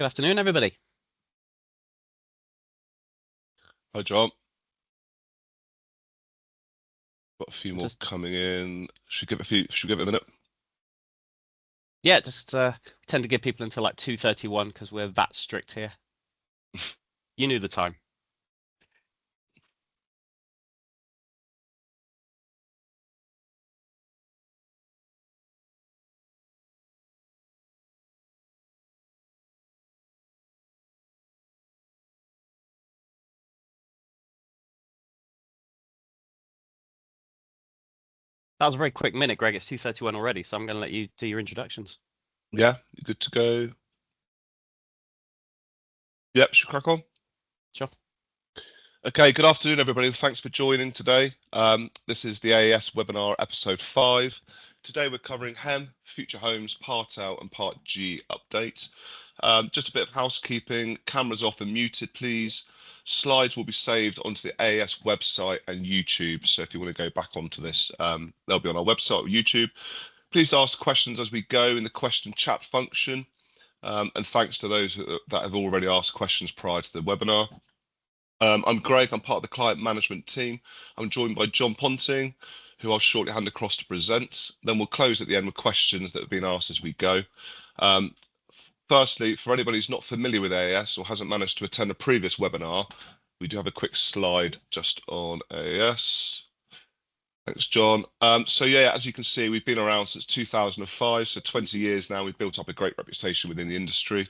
Good afternoon, everybody. Hi, John. Got a few more Just coming in. Should we give it a minute? yeah, just tend to give people until like 2:31 because we're that strict here. You knew the time. That was a very quick minute, Greg. It's 2:31 already, so I'm going to let you do your introductions. Yeah, you good to go? Yep, should we crack on? Sure. Okay, good afternoon, everybody. Thanks for joining today. This is the AES webinar episode 5. Today we're covering HEM, Future Homes, Part L and Part G update. Just a bit of housekeeping. Cameras off and muted, please. Slides will be saved onto the AES website and YouTube. So if you want to go back onto this, they'll be on our website or YouTube. Please ask questions as we go in the question chat function. And thanks to those that have already asked questions prior to the webinar. I'm Greg, I'm part of the client management team. I'm joined by Jon Ponting, who I'll shortly hand across to present. Then we'll close at the end with questions that have been asked as we go. Firstly, for anybody who's not familiar with AES or hasn't managed to attend a previous webinar, we do have a quick slide just on AES. Thanks, John. So yeah, as you can see, we've been around since 2005, so 20 years now. We've built up a great reputation within the industry.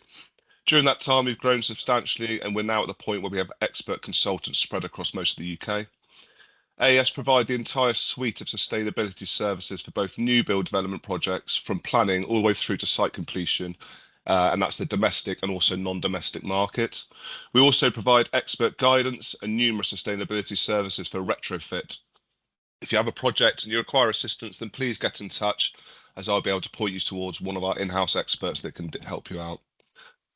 During that time, we've grown substantially, and we're now at the point where we have expert consultants spread across most of the UK. AES provide the entire suite of sustainability services for both new build development projects, from planning all the way through to site completion, and that's the domestic and also non-domestic market. We also provide expert guidance and numerous sustainability services for retrofit. If you have a project and you require assistance, then please get in touch, as I'll be able to point you towards one of our in-house experts that can help you out.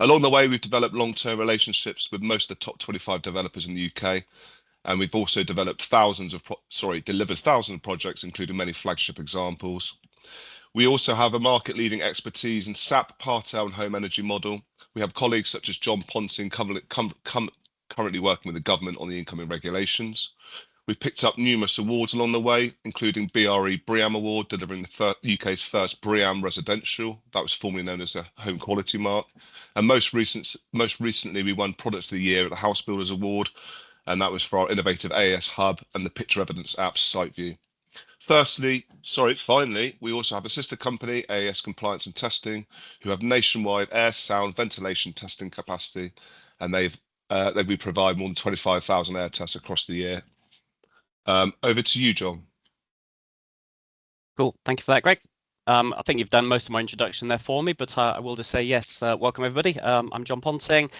Along the way, we've developed long-term relationships with most of the top 25 developers in the UK, and we've also delivered thousands of projects, including many flagship examples. We also have a market-leading expertise in SAP, Part L and home energy model. We have colleagues such as Jon Ponting currently working with the government on the incoming regulations. We've picked up numerous awards along the way, including BRE BREEAM Award, delivering the UK's first BREEAM residential. That was formerly known as the Home Quality Mark. And most recently, we won Product of the Year at the House Builders Award, and that was for our innovative AES Hub and the Picture Evidence app SiteView. Finally, we also have a sister company, AES Compliance and Testing, who have nationwide air, sound, ventilation testing capacity, and we provide more than 25,000 air tests across the year. Over to you, John. Cool. Thank you for that, Greg. I think you've done most of my introduction there for me, but I will just say yes. Welcome, everybody. I'm Jon Ponting.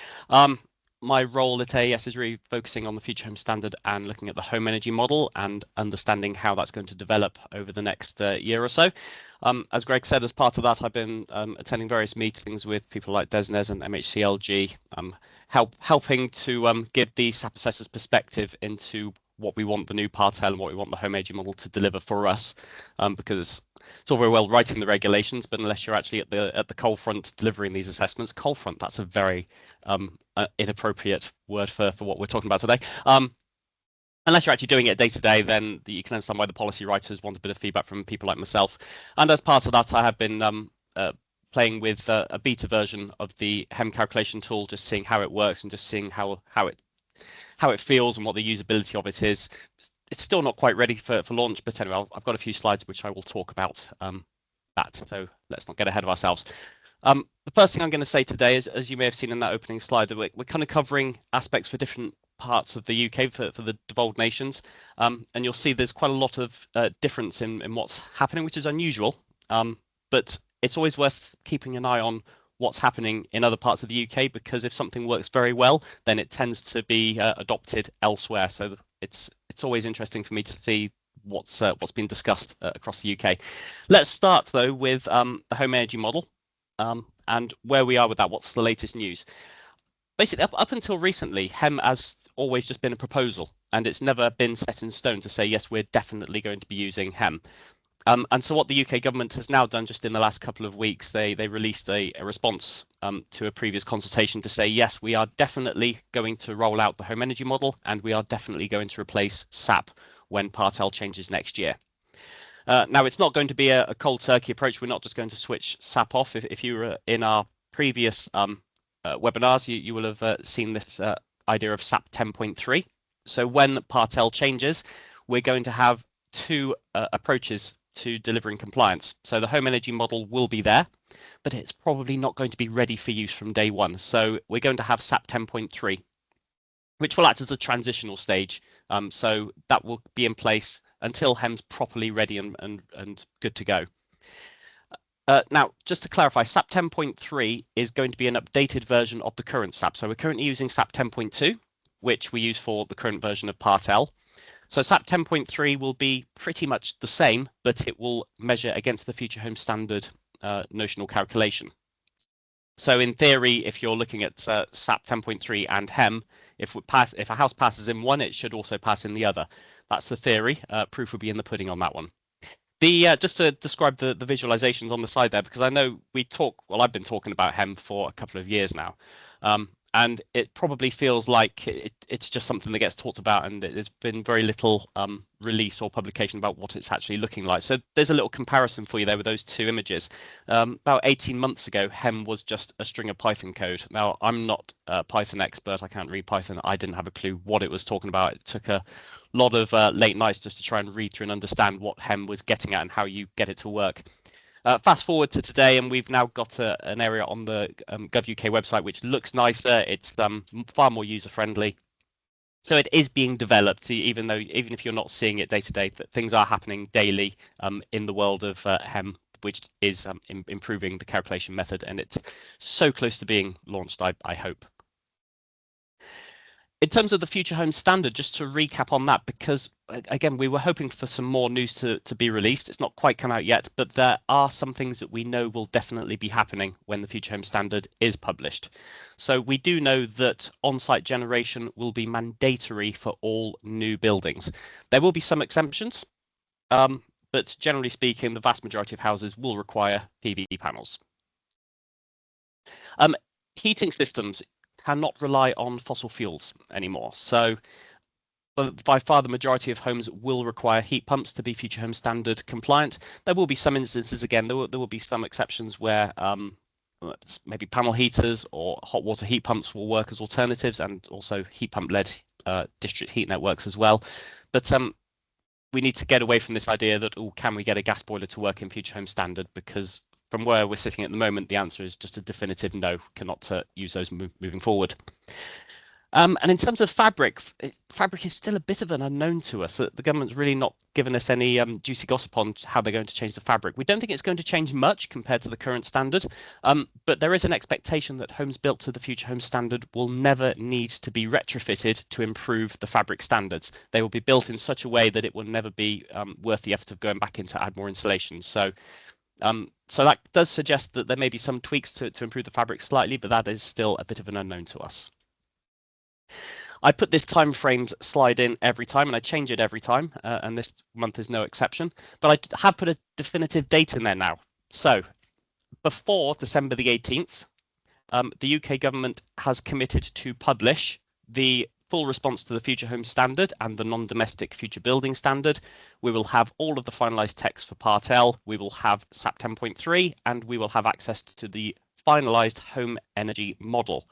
My role at AES is really focusing on the Future Home Standard and looking at the home energy model and understanding how that's going to develop over the next year or so. As Greg said, as part of that, I've been attending various meetings with people like DESNZ and MHCLG, helping to give the SAP assessors perspective into what we want the new Part L and what we want the home energy model to deliver for us, because it's all very well writing the regulations, but unless you're actually at the coal front delivering these assessments, coal front, that's a very inappropriate word for what we're talking about today. Unless you're actually doing it day to day, then you can understand why the policy writers want a bit of feedback from people like myself. And as part of that, I have been playing with a beta version of the HEM calculation tool, just seeing how it works and just seeing how it feels and what the usability of it is. It's still not quite ready for launch, but anyway, I've got a few slides which I will talk about that. So let's not get ahead of ourselves. The first thing I'm going to say today is, as you may have seen in that opening slide, we're kind of covering aspects for different parts of the UK for the devolved nations. And you'll see there's quite a lot of difference in what's happening, which is unusual. But it's always worth keeping an eye on what's happening in other parts of the UK, because if something works very well, then it tends to be adopted elsewhere. So it's always interesting for me to see what's been discussed across the UK. Let's start though with the home energy model and where we are with that. What's the latest news? Basically, up until recently, HEM has always just been a proposal, and it's never been set in stone to say yes, we're definitely going to be using HEM. And so what the UK government has now done just in the last couple of weeks, they released a response to a previous consultation to say, yes, we are definitely going to roll out the home energy model, and we are definitely going to replace SAP when Part L changes next year. Now, it's not going to be a cold turkey approach. We're not just going to switch SAP off. If you were in our previous webinars, you will have seen this idea of SAP 10.3. So when Part L changes, we're going to have two approaches to delivering compliance. So the home energy model will be there, but it's probably not going to be ready for use from day one. So we're going to have SAP 10.3, which will act as a transitional stage. So that will be in place until HEM's properly ready and good to go. Now, just to clarify, SAP 10.3 is going to be an updated version of the current SAP. So we're currently using SAP 10.2, which we use for the current version of Part L. So SAP 10.3 will be pretty much the same, but it will measure against the Future Home Standard notional calculation. So in theory, if you're looking at SAP 10.3 and HEM, if a house passes in one, it should also pass in the other. That's the theory. Proof will be in the pudding on that one. Just to describe the visualizations on the side there, because I know I've been talking about HEM for a couple of years now. And it probably feels like it's just something that gets talked about, and there's been very little release or publication about what it's actually looking like. So there's a little comparison for you there with those two images. About 18 months ago, HEM was just a string of Python code. Now, I'm not a Python expert. I can't read Python. I didn't have a clue what it was talking about. It took a lot of late nights just to try and read through and understand what HEM was getting at and how you get it to work. Fast forward to today, and we've now got an area on the GovUK website which looks nicer. It's far more user-friendly. So it is being developed, even if you're not seeing it day to day, that things are happening daily in the world of HEM, which is improving the calculation method, and it's so close to being launched, I hope. In terms of the Future Home Standard, just to recap on that, because again, we were hoping for some more news to be released. It's not quite come out yet, but there are some things that we know will definitely be happening when the Future Home Standard is published. So we do know that on-site generation will be mandatory for all new buildings. There will be some exemptions, but generally speaking, the vast majority of houses will require PV panels. Heating systems cannot rely on fossil fuels anymore. So by far the majority of homes will require heat pumps to be Future Home Standard compliant. There will be some instances, again, there will be some exceptions where maybe panel heaters or hot water heat pumps will work as alternatives, and also heat pump led district heat networks as well. But we need to get away from this idea that, can we get a gas boiler to work in Future Home Standard? Because from where we're sitting at the moment, the answer is just a definitive no, cannot use those moving forward. And in terms of fabric is still a bit of an unknown to us. The government's really not given us any juicy gossip on how they're going to change the fabric. We don't think it's going to change much compared to the current standard, but there is an expectation that homes built to the Future Home Standard will never need to be retrofitted to improve the fabric standards. They will be built in such a way that it will never be worth the effort of going back in to add more installations. So that does suggest that there may be some tweaks to improve the fabric slightly, but that is still a bit of an unknown to us. I put this timeframes slide in every time, and I change it every time, and this month is no exception. But I have put a definitive date in there now. So before December the 18th, the UK government has committed to publish the full response to the Future Home Standard and the non-domestic future building standard. We will have all of the finalised text for Part L. We will have SAP 10.3, and we will have access to the finalised home energy model.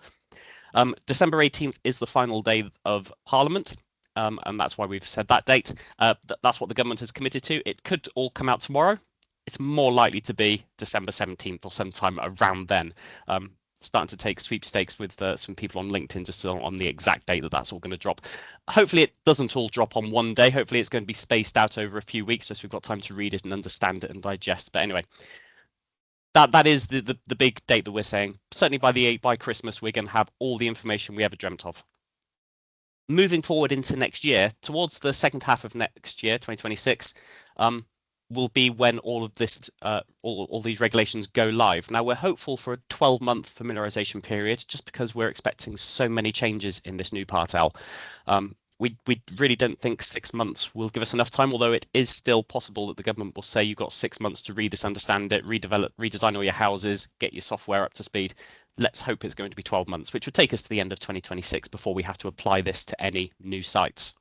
December 18th is the final day of Parliament, and that's why we've said that date. That's what the government has committed to. It could all come out tomorrow. It's more likely to be December 17th or sometime around then. Starting to take sweepstakes with some people on LinkedIn just on the exact date that's all going to drop. Hopefully it doesn't all drop on one day. Hopefully it's going to be spaced out over a few weeks, just so we've got time to read it and understand it and digest. But anyway, that is the big date that we're saying. Certainly by Christmas, we're going to have all the information we ever dreamt of. Moving forward into next year, towards the second half of next year, 2026, will be when all of this, all these regulations go live. Now, we're hopeful for a 12-month familiarization period, just because we're expecting so many changes in this new Part L. we really don't think 6 months will give us enough time, although it is still possible that the government will say you've got 6 months to read this, understand it, redevelop, redesign all your houses, get your software up to speed. Let's hope it's going to be 12 months, which would take us to the end of 2026 before we have to apply this to any new sites.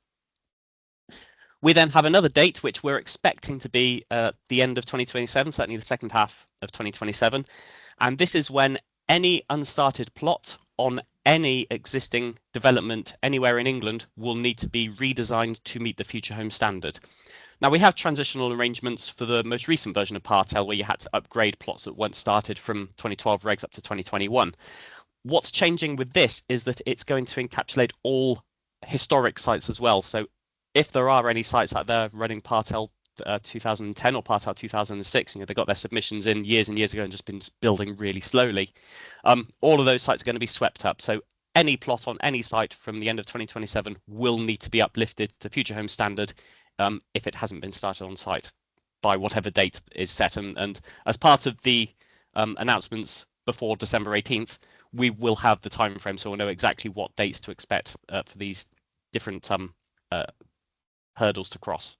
We then have another date, which we're expecting to be the end of 2027, certainly the second half of 2027. And this is when any unstarted plot on any existing development anywhere in England will need to be redesigned to meet the Future Home Standard. Now, we have transitional arrangements for the most recent version of Part L, where you had to upgrade plots that weren't started from 2012 regs up to 2021. What's changing with this is that it's going to encapsulate all historic sites as well. So if there are any sites out there running Part L 2010 or Part L 2006, they got their submissions in years and years ago and just been building really slowly, all of those sites are going to be swept up. So any plot on any site from the end of 2027 will need to be uplifted to Future Home Standard if it hasn't been started on site by whatever date is set. And as part of the announcements before December 18th, we will have the time frame, so we'll know exactly what dates to expect for these different hurdles to cross.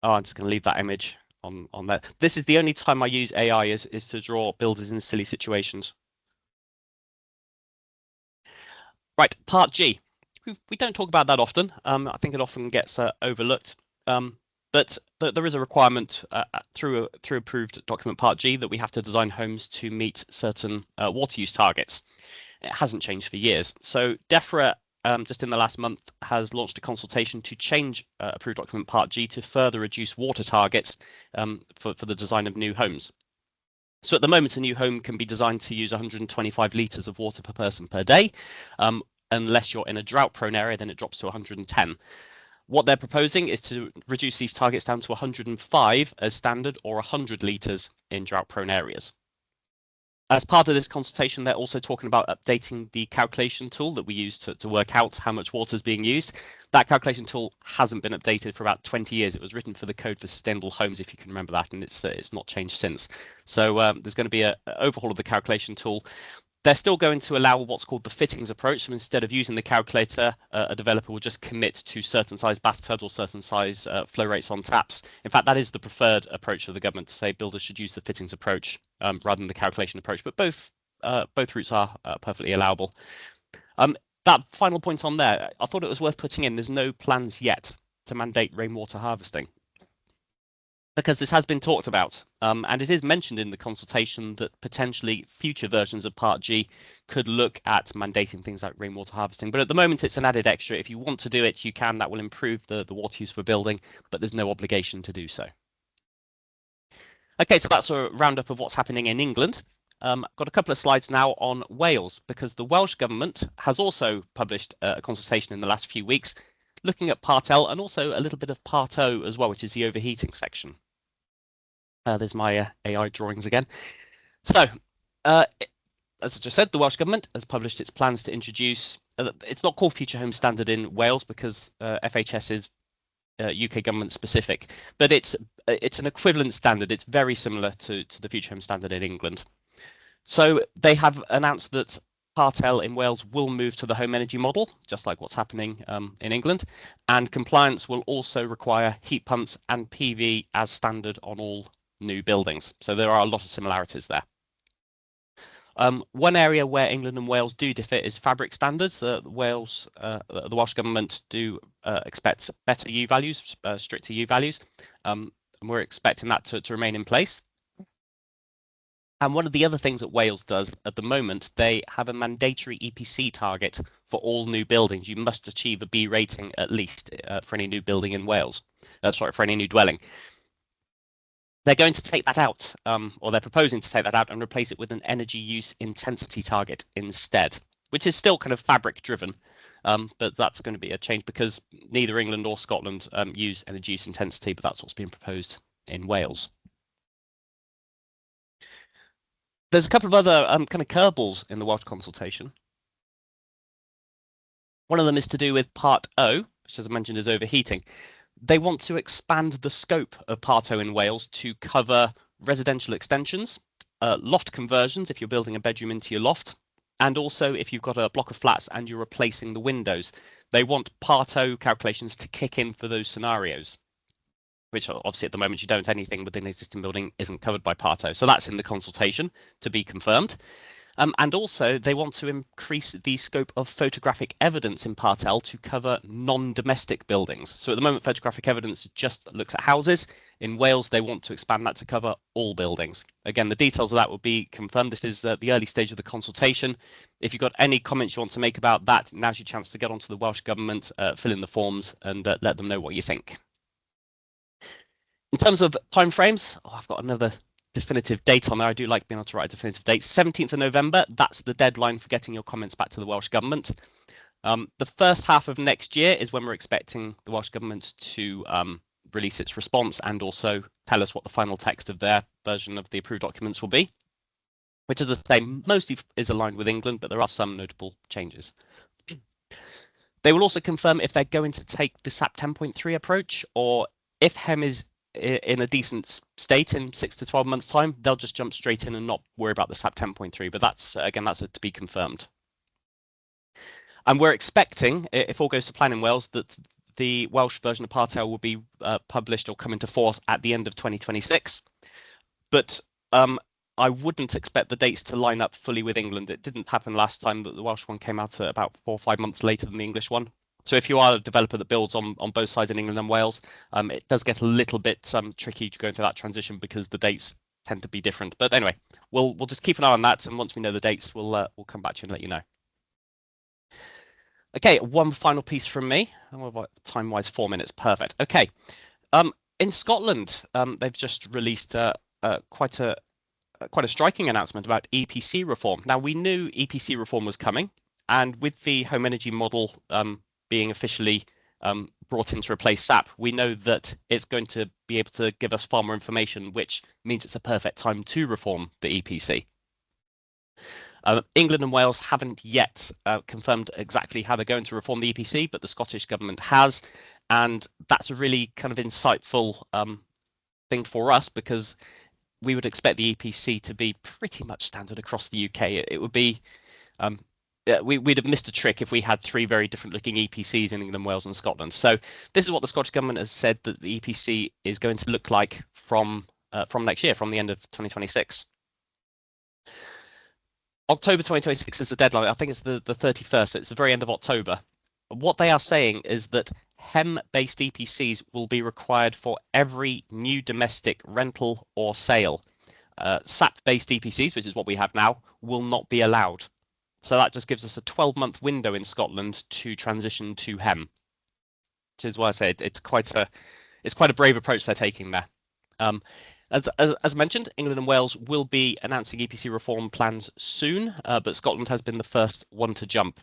Oh, I'm just going to leave that image on there. This is the only time I use AI is to draw builders in silly situations. Right, Part G. We don't talk about that often. I think it often gets overlooked. But there is a requirement through approved document Part G that we have to design homes to meet certain water use targets. It hasn't changed for years. So DEFRA, just in the last month, has launched a consultation to change approved document Part G to further reduce water targets for the design of new homes. So at the moment, a new home can be designed to use 125 litres of water per person per day. Unless you're in a drought-prone area, then it drops to 110. What they're proposing is to reduce these targets down to 105 as standard or 100 litres in drought-prone areas. As part of this consultation, they're also talking about updating the calculation tool that we use to work out how much water is being used. That calculation tool hasn't been updated for about 20 years. It was written for the Code for Sustainable Homes, if you can remember that, and it's not changed since. So there's going to be an overhaul of the calculation tool. They're still going to allow what's called the fittings approach. So instead of using the calculator, a developer will just commit to certain size bathtubs or certain size flow rates on taps. In fact, that is the preferred approach of the government, to say builders should use the fittings approach rather than the calculation approach. But both routes are perfectly allowable. That final point on there, I thought it was worth putting in. There's no plans yet to mandate rainwater harvesting, because this has been talked about, and it is mentioned in the consultation that potentially future versions of Part G could look at mandating things like rainwater harvesting. But at the moment, it's an added extra. If you want to do it, you can. That will improve the water use for building, but there's no obligation to do so. Okay, so that's a roundup of what's happening in England. I've got a couple of slides now on Wales, because the Welsh Government has also published a consultation in the last few weeks looking at Part L and also a little bit of Part O as well, which is the overheating section. There's my AI drawings again. So, as I just said, the Welsh Government has published its plans to introduce, it's not called Future Home Standard in Wales because FHS is UK government specific, but it's an equivalent standard. It's very similar to the Future Home Standard in England. So they have announced that Part L in Wales will move to the home energy model, just like what's happening in England, and compliance will also require heat pumps and PV as standard on all new buildings. So there are a lot of similarities there. One area where England and Wales do differ is fabric standards. The Welsh Government do expect better U values, stricter U values, and we're expecting that to remain in place. And one of the other things that Wales does at the moment, they have a mandatory EPC target for all new buildings. You must achieve a B rating at least for any new building in Wales. For any new dwelling. They're going to take that out, or they're proposing to take that out and replace it with an energy use intensity target instead, which is still kind of fabric driven, but that's going to be a change because neither England or Scotland use energy use intensity, but that's what's being proposed in Wales. There's a couple of other kind of curveballs in the Welsh consultation. One of them is to do with Part O, which, as I mentioned, is overheating. They want to expand the scope of Part O in Wales to cover residential extensions, loft conversions if you're building a bedroom into your loft, And also, if you've got a block of flats and you're replacing the windows, they want Part O calculations to kick in for those scenarios, which obviously at the moment you don't. Anything within an existing building isn't covered by Part O. So that's in the consultation to be confirmed. And also, they want to increase the scope of photographic evidence in Part L to cover non-domestic buildings. So at the moment, photographic evidence just looks at houses. In Wales, they want to expand that to cover all buildings. Again, the details of that will be confirmed. This is the early stage of the consultation. If you've got any comments you want to make about that, now's your chance to get onto the Welsh Government, fill in the forms and let them know what you think. In terms of timeframes, I've got another definitive date on there. I do like being able to write a definitive date. 17th of November, that's the deadline for getting your comments back to the Welsh Government. The first half of next year is when we're expecting the Welsh Government to release its response and also tell us what the final text of their version of the approved documents will be, which, as I say, mostly is aligned with England, but there are some notable changes. They will also confirm if they're going to take the SAP 10.3 approach, or if HEM is in a decent state in 6 to 12 months' time, they'll just jump straight in and not worry about the SAP 10.3. But that's, again, that's to be confirmed. And we're expecting, if all goes to plan in Wales, that the Welsh version of Part L will be published or come into force at the end of 2026. But I wouldn't expect the dates to line up fully with England. It didn't happen last time that the Welsh one came out about 4 or 5 months later than the English one. So if you are a developer that builds on both sides in England and Wales, it does get a little bit tricky to go into that transition because the dates tend to be different. But anyway, we'll just keep an eye on that, and once we know the dates, we'll come back to you and let you know. Okay, one final piece from me. Time-wise, 4 minutes, perfect. Okay, in Scotland, they've just released quite a striking announcement about EPC reform. Now, we knew EPC reform was coming, and with the home energy model being officially brought in to replace SAP, we know that it's going to be able to give us far more information, which means it's a perfect time to reform the EPC. England and Wales haven't yet confirmed exactly how they're going to reform the EPC, but the Scottish Government has, and that's a really kind of insightful thing for us, because we would expect the EPC to be pretty much standard across the UK. It would be we'd have missed a trick if we had 3 very different looking EPCs in England, Wales and Scotland. So this is what the Scottish Government has said that the EPC is going to look like from next year, from the end of 2026. October 2026 is the deadline. I think it's the 31st. It's the very end of October. What they are saying is that HEM-based EPCs will be required for every new domestic rental or sale. SAP-based EPCs, which is what we have now, will not be allowed. So that just gives us a 12-month window in Scotland to transition to HEM, which is why I say it's quite a brave approach they're taking there. As mentioned, England and Wales will be announcing EPC reform plans soon, but Scotland has been the first one to jump.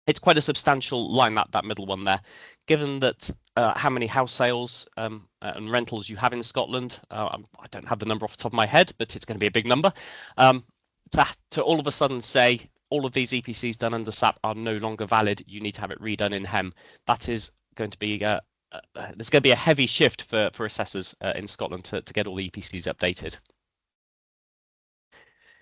It's quite a substantial line, that middle one there, given that how many house sales and rentals you have in Scotland. I don't have the number off the top of my head, but it's going to be a big number. To all of a sudden say all of these EPCs done under SAP are no longer valid, you need to have it redone in HEM. That is going to be there's going to be a heavy shift for assessors in Scotland to get all the EPCs updated.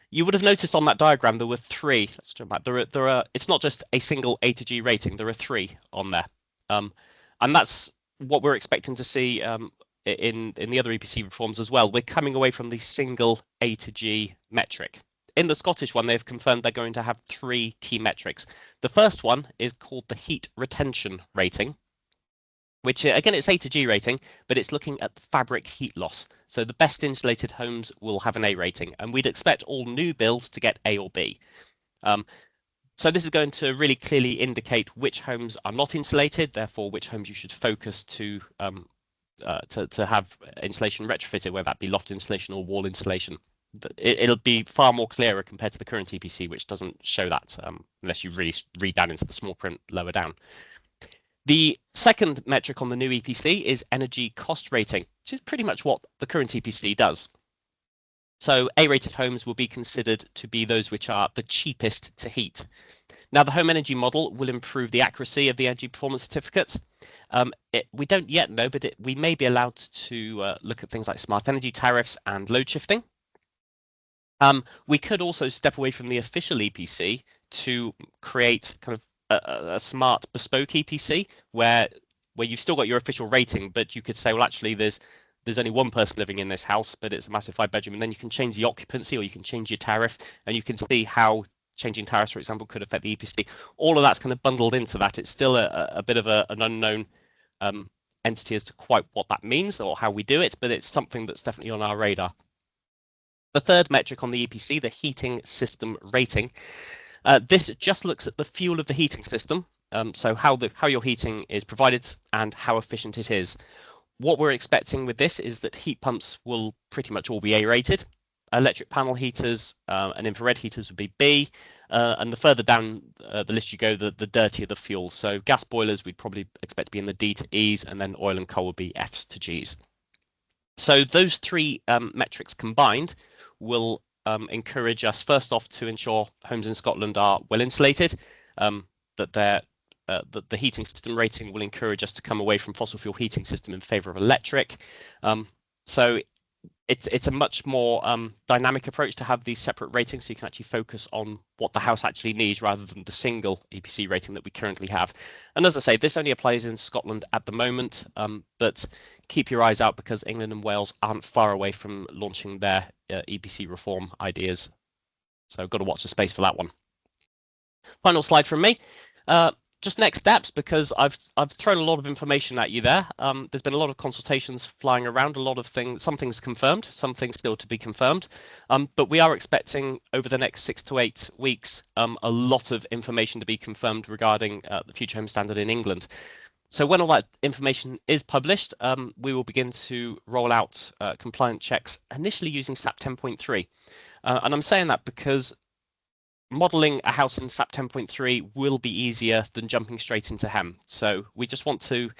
You would have noticed on that diagram there were 3. Let's jump back. There are. It's not just a single A to G rating. There are 3 on there, and that's what we're expecting to see in the other EPC reforms as well. We're coming away from the single A to G metric. In the Scottish one, they've confirmed they're going to have 3 key metrics. The first one is called the heat retention rating, which again, it's A to G rating, but it's looking at fabric heat loss. So the best insulated homes will have an A rating, and we'd expect all new builds to get A or B. So this is going to really clearly indicate which homes are not insulated, therefore which homes you should focus to have insulation retrofitted, whether that be loft insulation or wall insulation. It'll be far more clearer compared to the current EPC, which doesn't show that unless you really read down into the small print lower down. The second metric on the new EPC is energy cost rating, which is pretty much what the current EPC does. So A-rated homes will be considered to be those which are the cheapest to heat. Now, the home energy model will improve the accuracy of the energy performance certificate. We don't yet know, but we may be allowed to look at things like smart energy tariffs and load shifting. We could also step away from the official EPC to create kind of a smart bespoke EPC where you've still got your official rating, but you could say, well, actually, there's only one person living in this house, but it's a massive 5 bedroom, and then you can change the occupancy or you can change your tariff, and you can see how changing tariffs, for example, could affect the EPC. All of that's kind of bundled into that. It's still a bit of an unknown entity as to quite what that means or how we do it, but it's something that's definitely on our radar. The third metric on the EPC, the heating system rating, this just looks at the fuel of the heating system, so how your heating is provided and how efficient it is. What we're expecting with this is that heat pumps will pretty much all be A rated. Electric panel heaters and infrared heaters would be B, and the further down the list you go, the dirtier the fuel. So gas boilers we'd probably expect to be in the D to E's, and then oil and coal would be F's to G's. So those three metrics combined will encourage us, first off, to ensure homes in Scotland are well insulated, that the heating system rating will encourage us to come away from fossil fuel heating system in favour of electric. So it's a much more dynamic approach to have these separate ratings, so you can actually focus on what the house actually needs rather than the single EPC rating that we currently have. And as I say, this only applies in Scotland at the moment, but keep your eyes out because England and Wales aren't far away from launching their EPC reform ideas. So got to watch the space for that one. Final slide from me. Just next steps, because I've thrown a lot of information at you there. There's been a lot of consultations flying around, a lot of things, some things confirmed, some things still to be confirmed. But we are expecting over the next 6 to 8 weeks a lot of information to be confirmed regarding the Future Home Standard in England. So when all that information is published, we will begin to roll out compliant checks, initially using SAP 10.3. And I'm saying that because modeling a house in SAP 10.3 will be easier than jumping straight into HEM. So we just want to,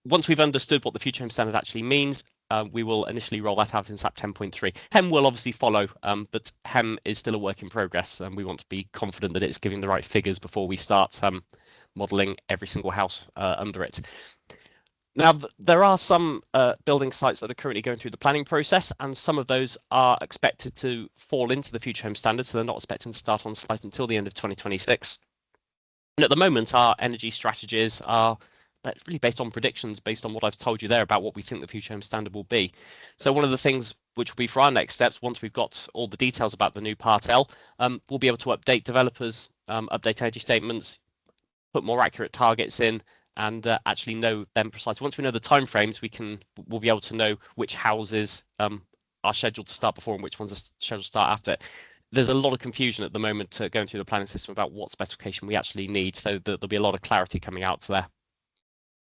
once we've understood what the Future Home Standard actually means, we will initially roll that out in SAP 10.3. HEM will obviously follow, but HEM is still a work in progress, and we want to be confident that it's giving the right figures before we start modeling every single house under it. Now, there are some building sites that are currently going through the planning process, and some of those are expected to fall into the Future Home Standard, so they're not expecting to start on site until the end of 2026. And at the moment, our energy strategies are really based on predictions, based on what I've told you there about what we think the Future Home Standard will be. So one of the things which will be for our next steps, once we've got all the details about the new Part L, we'll be able to update developers, update energy statements, put more accurate targets in, and actually know them precisely. Once we know the timeframes, we'll be able to know which houses are scheduled to start before and which ones are scheduled to start after. There's a lot of confusion at the moment going through the planning system about what specification we actually need, so there'll be a lot of clarity coming out there.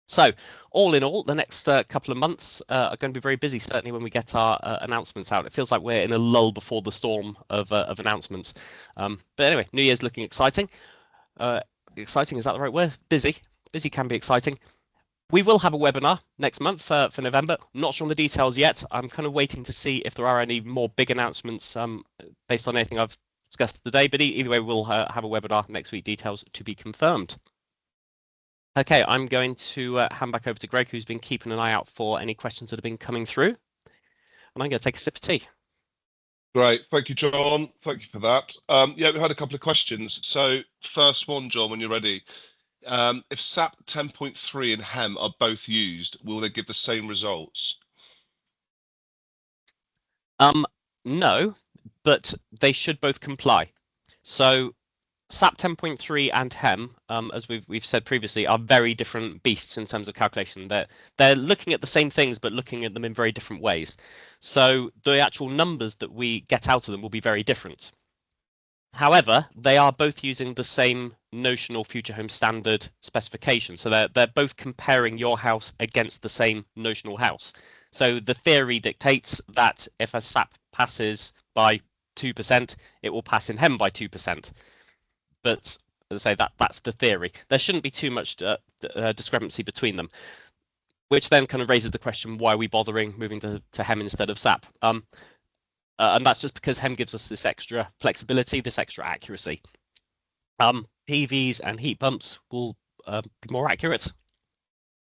So all in all, the next couple of months are going to be very busy, certainly when we get our announcements out. It feels like we're in a lull before the storm of announcements. But anyway, New Year's looking exciting. Exciting, is that the right word? Busy. Busy can be exciting. We will have a webinar next month for November. Not sure on the details yet. I'm kind of waiting to see if there are any more big announcements based on anything I've discussed today. But either way, we'll have a webinar next week. Details to be confirmed. Okay, I'm going to hand back over to Greg, who's been keeping an eye out for any questions that have been coming through. And I'm going to take a sip of tea. Great. Thank you, John. Thank you for that. Yeah, we had a couple of questions. So first one, John, when you're ready. If SAP 10.3 and HEM are both used, will they give the same results? No, but they should both comply. So SAP 10.3 and HEM, as we've said previously, are very different beasts in terms of calculation. They're looking at the same things, but looking at them in very different ways. So the actual numbers that we get out of them will be very different. However, they are both using the same notional Future Home Standard specification. So they're both comparing your house against the same notional house. So the theory dictates that if a SAP passes by 2%, it will pass in HEM by 2%. But as I say, that's the theory. There shouldn't be too much discrepancy between them, which then kind of raises the question, why are we bothering moving to HEM instead of SAP? And that's just because HEM gives us this extra flexibility, this extra accuracy. PVs and heat pumps will be more accurate.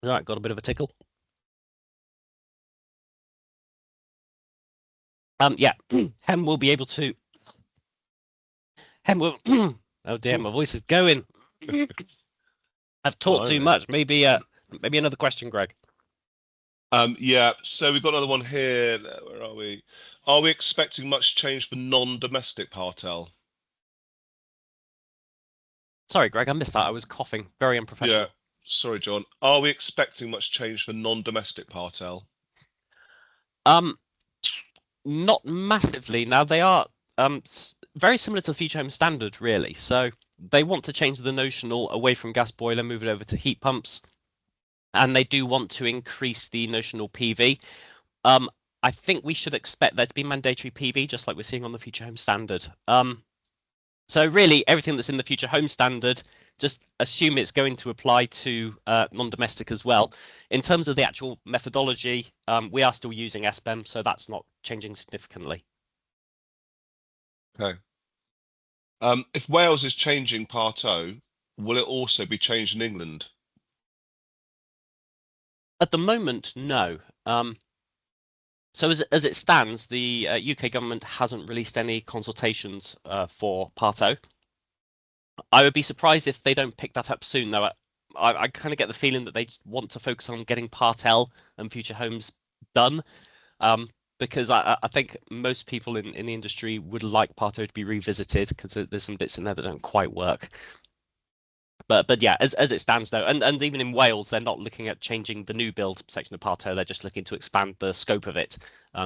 All right, got a bit of a tickle. Yeah, Hem will be able to. Hem will. Oh dear, my voice is going. I've talked too Blimey. much. Maybe another question, Greg. Yeah, so we've got another one here. Where are we? Are we expecting much change for non-domestic partel? Sorry, Greg, I missed that. I was coughing. Very Yeah, unprofessional. sorry, John. Are we expecting much change for non-domestic partel? Um, Not massively. Now they are very similar to the Future Home Standard, really. So they want to change the notional away from gas boiler, move it over to heat pumps, and they do want to increase the notional PV. Um, I think we should expect there to be mandatory PV, just like we're seeing on the Future Home Standard. So really, everything that's in the Future Home Standard, just assume it's going to apply to non-domestic as well. In terms of the actual methodology, we are still using SBEM, so that's not changing significantly. Okay. If Wales is changing Part O, will it also be changed in England? At the moment, no. So as it stands, the UK government hasn't released any consultations for Part O. I would be surprised if they don't pick that up soon, though. I kind of get the feeling that they want to focus on getting Part L and Future Homes done, because I think most people in the industry would like Part O to be revisited because there's some bits in there that don't quite work. But yeah, as it stands though, and even in Wales, they're not looking at changing the new build section of Part O. They're just looking to expand the scope of it,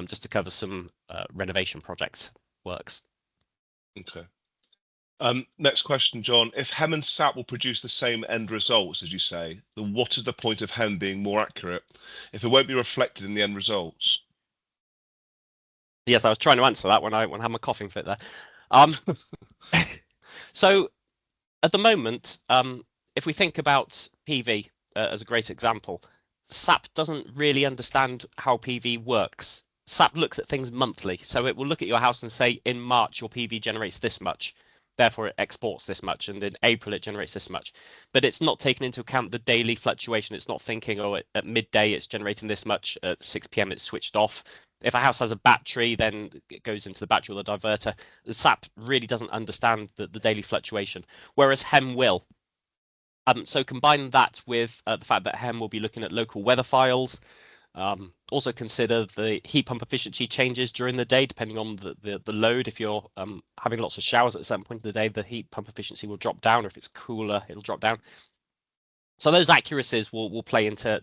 just to cover some renovation projects works. Okay. Next question, John. If Hem and SAP will produce the same end results, as you say, then what is the point of Hem being more accurate if it won't be reflected in the end results? Yes, I was trying to answer that when I had my coughing fit there. Um, so at the moment, if we think about PV as a great example, SAP doesn't really understand how PV works. SAP looks at things monthly, so it will look at your house and say, in March your PV generates this much, therefore it exports this much, and in April it generates this much. But it's not taking into account the daily fluctuation. It's not thinking, oh, at midday it's generating this much, at 6 p.m. it's switched off. If a house has a battery, then it goes into the battery or the diverter. The SAP really doesn't understand the daily fluctuation, whereas Hem will. So combine that with the fact that Hem will be looking at local weather files. Also consider the heat pump efficiency changes during the day, depending on the load. If you're having lots of showers at a certain point of the day, the heat pump efficiency will drop down. Or if it's cooler, it'll drop down. So those accuracies will play into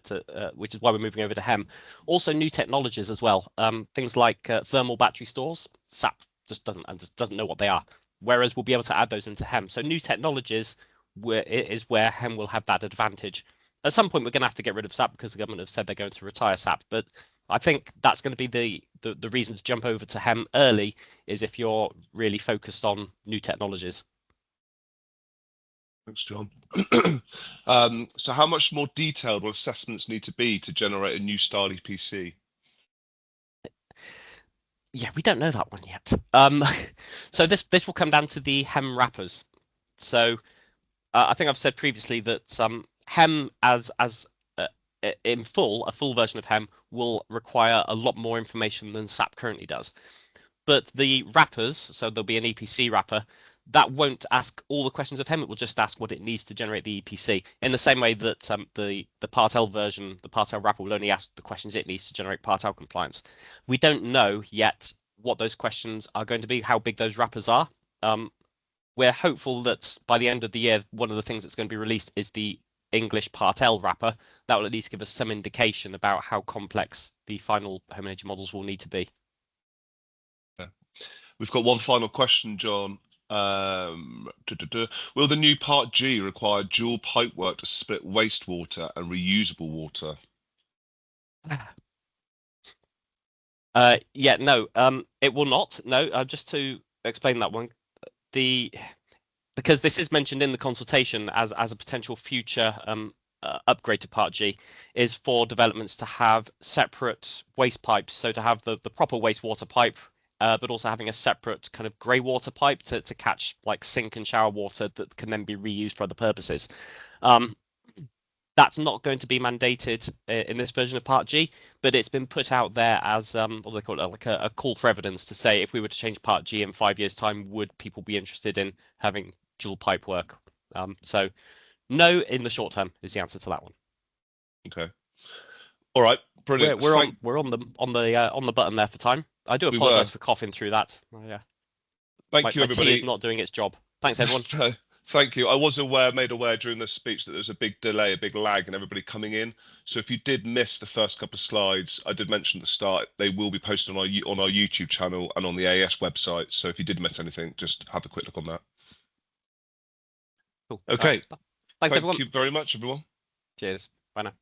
which is why we're moving over to Hem. Also new technologies as well. Things like thermal battery stores. SAP just doesn't know what they are. Whereas we'll be able to add those into Hem. So new technologies is where Hem will have that advantage. At some point, we're going to have to get rid of SAP because the government have said they're going to retire SAP. But I think that's going to be the reason to jump over to Hem early is if you're really focused on new technologies. Thanks, John. So how much more detailed will assessments need to be to generate a new style EPC? Yeah, we don't know that one yet. So this will come down to the Hem wrappers. So I think I've said previously that Hem as in full, a full version of Hem will require a lot more information than SAP currently does. But the wrappers, so there'll be an EPC wrapper, that won't ask all the questions of Hem. It will just ask what it needs to generate the EPC. In the same way that the Part L version, the Part L wrapper will only ask the questions it needs to generate Part L compliance. We don't know yet what those questions are going to be, how big those wrappers are. We're hopeful that by the end of the year, one of the things that's going to be released is the English Part L wrapper. That will at least give us some indication about how complex the final home energy models will need to be. Yeah. We've got one final question, John. Will the new Part G require dual pipework to split wastewater and reusable water? Yeah, no, it will not. No, just to explain that one, because this is mentioned in the consultation as a potential future upgrade to Part G, is for developments to have separate waste pipes. So to have the proper wastewater pipe, but also having a separate kind of grey water pipe to catch like sink and shower water that can then be reused for other purposes. Um, That's not going to be mandated in this version of Part G, but it's been put out there as what do they call it, like a call for evidence to say if we were to change Part G in 5 years' time, would people be interested in having dual pipe work? So no, in the short term is the answer to that one. Okay. All right. Brilliant. We're on the button there for time. I do We were. apologize for coughing through that. Yeah, Thank you, my tea is everybody. not doing its job. Thanks, everyone. Thank you. I was made aware during the speech that there's a big delay, a big lag in everybody coming in. So if you did miss the first couple of slides, I did mention at the start, they will be posted on our YouTube channel and on the AES website. So if you did miss anything, just have a quick look on that. Cool. Okay. Thanks, Thank everyone. you very much, everyone. Cheers. Bye now.